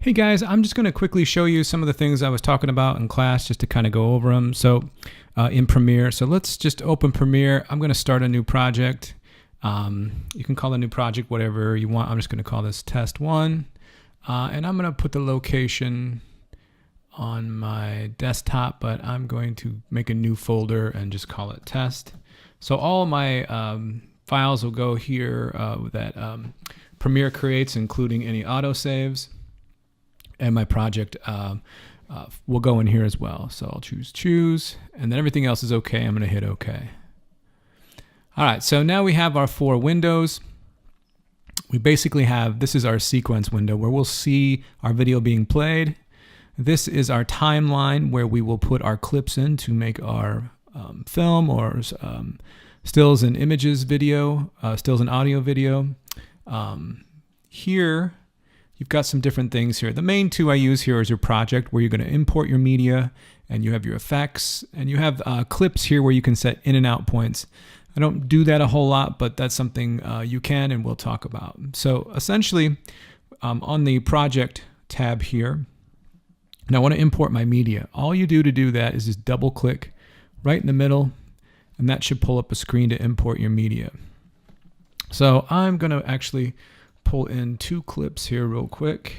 Hey guys, I'm just going to quickly show you some of the things I was talking about in class just to kind of go over them. So in Premiere, so let's just open Premiere. I'm going to start a new project. You can call the new project whatever you want. I'm just going to call this test 1. And I'm going to put the location on my desktop, but I'm going to make a new folder and just call it test. So all my files will go here that Premiere creates, including any autosaves. And my project will go in here as well. So I'll choose, and then everything else is okay. I'm going to hit OK. All right, so now we have our 4 windows. We basically have, this is our sequence window where we'll see our video being played. This is our timeline where we will put our clips in to make our film or stills and images video, stills and audio video. Here, you've got some different things here. The main 2 I use here is your project where you're going to import your media, and you have your effects, and you have clips here where you can set in and out points. I don't do that a whole lot, but that's something you can and we'll talk about. So essentially on the project tab here, and I want to import my media. All you do to do that is just double click right in the middle, and that should pull up a screen to import your media. So I'm going to actually pull in 2 clips here real quick.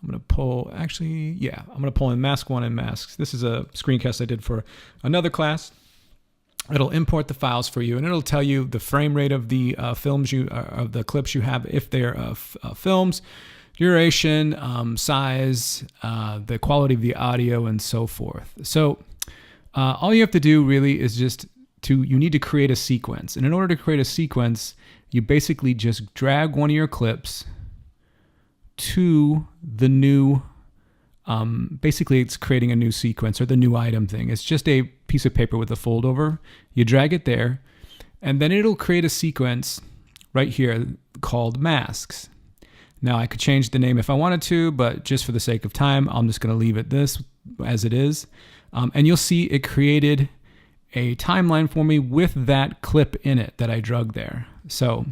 I'm going to pull, I'm going to pull in mask 1 and masks. This is a screencast I did for another class. It'll import the files for you, and it'll tell you the frame rate of the films of the clips you have, if they're films, duration, size, the quality of the audio, and so forth. So all you have to do really is you need to create a sequence. And in order to create a sequence, you basically just drag one of your clips to the new, basically it's creating a new sequence or the new item thing. It's just a piece of paper with a fold over. You drag it there, and then it'll create a sequence right here called masks. Now I could change the name if I wanted to, but just for the sake of time, I'm just going to leave it this as it is. And you'll see it created a timeline for me with that clip in it that I drug there. So,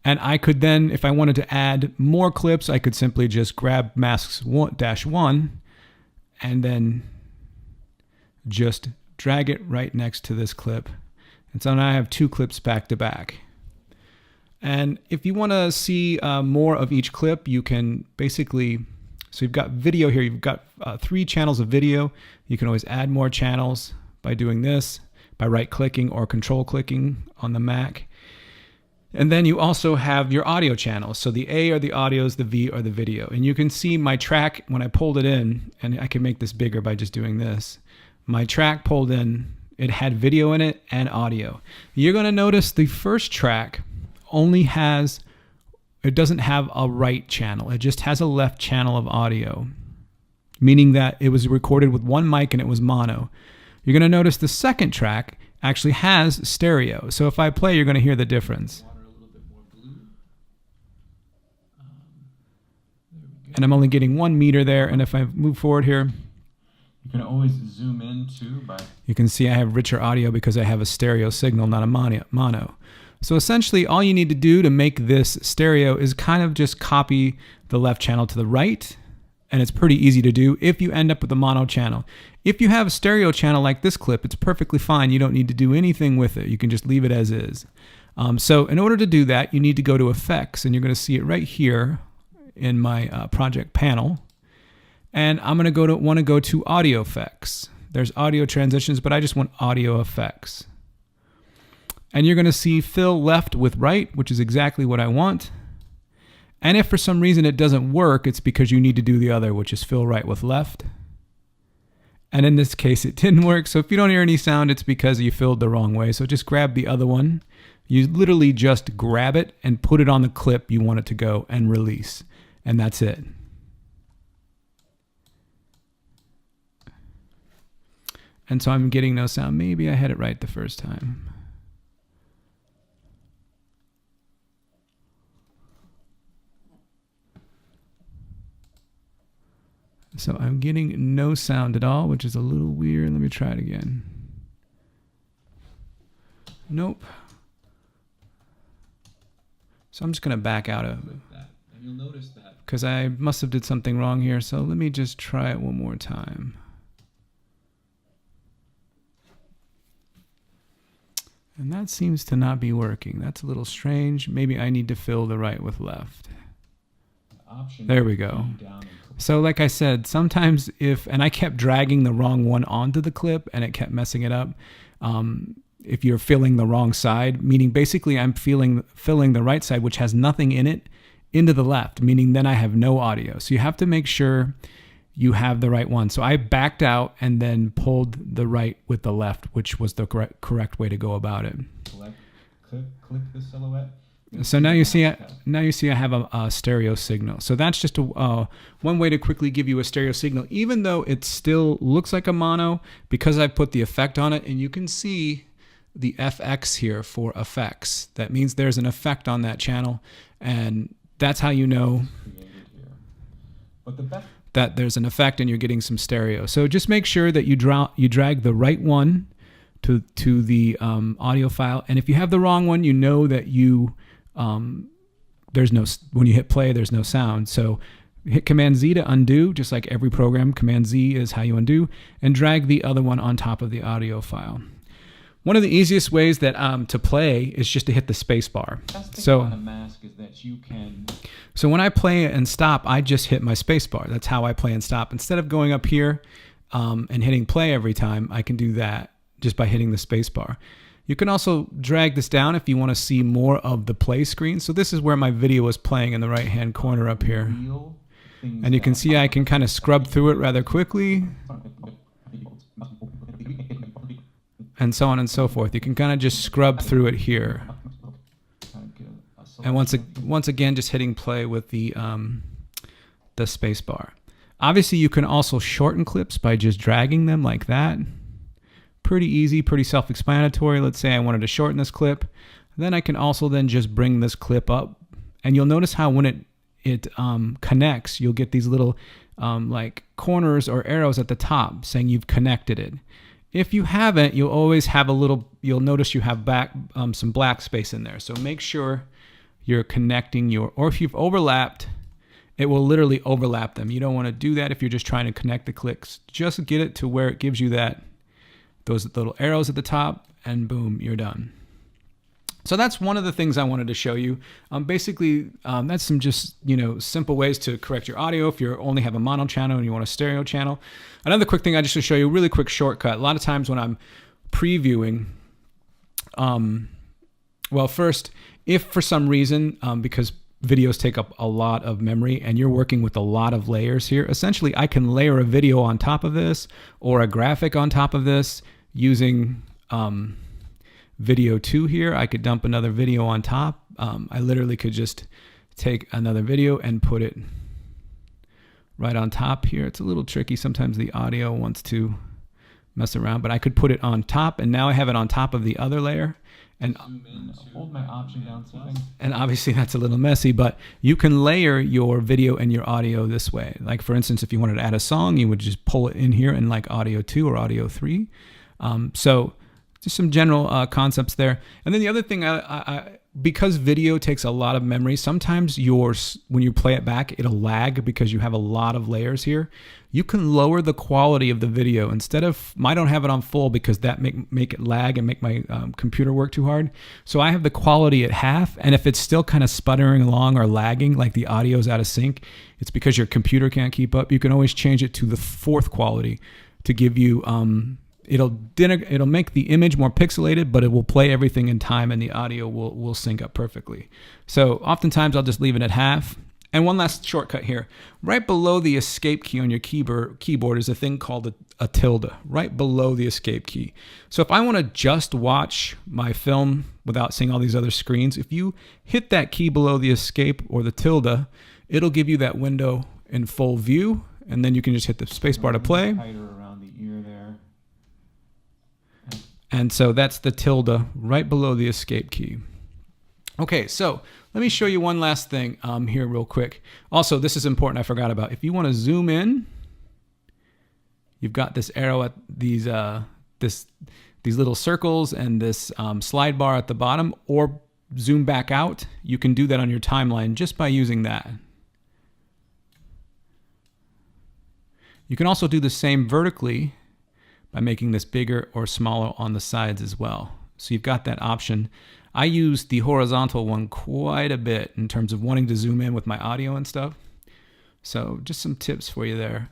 and I could then, if I wanted to add more clips, I could simply just grab masks -1 and then just drag it right next to this clip. And so now I have 2 clips back to back. And if you want to see more of each clip, you can basically, so you've got video here, you've got 3 channels of video. You can always add more channels by doing this, by right-clicking or control-clicking on the Mac. And then you also have your audio channels. So the A are the audios, the V are the video. And you can see my track when I pulled it in, and I can make this bigger by just doing this. My track pulled in, it had video in it and audio. You're going to notice the first track only has, it doesn't have a right channel. It just has a left channel of audio, meaning that it was recorded with 1 mic and it was mono. You're going to notice the second track actually has stereo. So if I play, you're going to hear the difference. And I'm only getting 1 meter there. And if I move forward here, you can always zoom in too. You can see I have richer audio because I have a stereo signal, not a mono. So essentially all you need to do to make this stereo is kind of just copy the left channel to the right. And it's pretty easy to do if you end up with a mono channel. If you have a stereo channel like this clip, it's perfectly fine. You don't need to do anything with it. You can just leave it as is. So in order to do that, you need to go to effects, and you're going to see it right here in my project panel. And I'm going to want to go to audio effects. There's audio transitions, but I just want audio effects. And you're going to see fill left with right, which is exactly what I want. And if for some reason it doesn't work, it's because you need to do the other, which is fill right with left. And in this case, it didn't work. So if you don't hear any sound, it's because you filled the wrong way. So just grab the other one. You literally just grab it and put it on the clip you want it to go and release. And that's it. And so I'm getting no sound. Maybe I had it right the first time. So I'm getting no sound at all, which is a little weird. Let me try it again. Nope. So I'm just going to back out of it. You'll notice that. because I must have did something wrong here. So let me just try it one more time. And that seems to not be working. That's a little strange. Maybe I need to fill the right with left. There we go. So like I said, sometimes and I kept dragging the wrong one onto the clip and it kept messing it up. If you're filling the wrong side, meaning basically I'm filling the right side, which has nothing in it, into the left, meaning then I have no audio. So you have to make sure you have the right one. So I backed out and then pulled the right with the left, which was the correct way to go about it. Click the silhouette. So now you see I have a stereo signal. So that's just one way to quickly give you a stereo signal, even though it still looks like a mono, because I put the effect on it, and you can see the FX here for effects. That means there's an effect on that channel, and that's how you know that there's an effect and you're getting some stereo. So just make sure that you drag the right one to the audio file, and if you have the wrong one, you know that there's no, when you hit play, there's no sound. So hit Command Z to undo, just like every program. Command Z is how you undo, and drag the other one on top of the audio file. One of the easiest ways that to play is just to hit the space bar. So on a mask is that you can. So when I play and stop, I just hit my space bar. That's how I play and stop. Instead of going up here and hitting play every time, I can do that just by hitting the space bar. You can also drag this down if you want to see more of the play screen. So this is where my video is playing in the right hand corner up here. And you can see I can kind of scrub through it rather quickly. And so on and so forth. You can kind of just scrub through it here. And once again, just hitting play with the space bar. Obviously, you can also shorten clips by just dragging them like that. Pretty easy, pretty self-explanatory. Let's say I wanted to shorten this clip. Then I can also then just bring this clip up. And you'll notice how when it connects, you'll get these little like corners or arrows at the top saying you've connected it. If you haven't, you'll always have you'll notice you have some black space in there. So make sure you're connecting or if you've overlapped, it will literally overlap them. You don't want to do that if you're just trying to connect the clicks. Just get it to where it gives you those little arrows at the top, and boom, you're done. So that's one of the things I wanted to show you. Basically, that's some just simple ways to correct your audio if you only have a mono channel and you want a stereo channel. Another quick thing I just to show you, a really quick shortcut. A lot of times when I'm previewing, well, first, if for some reason, because videos take up a lot of memory and you're working with a lot of layers here, essentially I can layer a video on top of this or a graphic on top of this using video 2 here. I could dump another video on top. I literally could just take another video and put it right on top here. It's a little tricky. Sometimes the audio wants to mess around, but I could put it on top, and now I have it on top of the other layer. And hold my option down something. And obviously that's a little messy, but you can layer your video and your audio this way. Like for instance, if you wanted to add a song, you would just pull it in here in like audio 2 or audio 3. So just some general concepts there. And then the other thing, because video takes a lot of memory, sometimes when you play it back, it'll lag because you have a lot of layers here. You can lower the quality of the video. Instead of, I don't have it on full because that make it lag and make my computer work too hard. So I have the quality at half, and if it's still kind of sputtering along or lagging, like the audio's out of sync, it's because your computer can't keep up. You can always change it to the 4th quality to give you, it'll make the image more pixelated, but it will play everything in time and the audio will sync up perfectly. So oftentimes I'll just leave it at half. And one last shortcut here. Right below the escape key on your keyboard is a thing called a tilde, right below the escape key. So if I want to just watch my film without seeing all these other screens, if you hit that key below the escape or the tilde, it'll give you that window in full view, and then you can just hit the spacebar to play. Tighter around the ear there. And so that's the tilde right below the escape key. Okay, so let me show you one last thing here real quick. Also, this is important, I forgot about. If you want to zoom in, you've got this arrow at these little circles and this slide bar at the bottom, or zoom back out. You can do that on your timeline just by using that. You can also do the same vertically by making this bigger or smaller on the sides as well. So you've got that option. I use the horizontal one quite a bit in terms of wanting to zoom in with my audio and stuff. So just some tips for you there.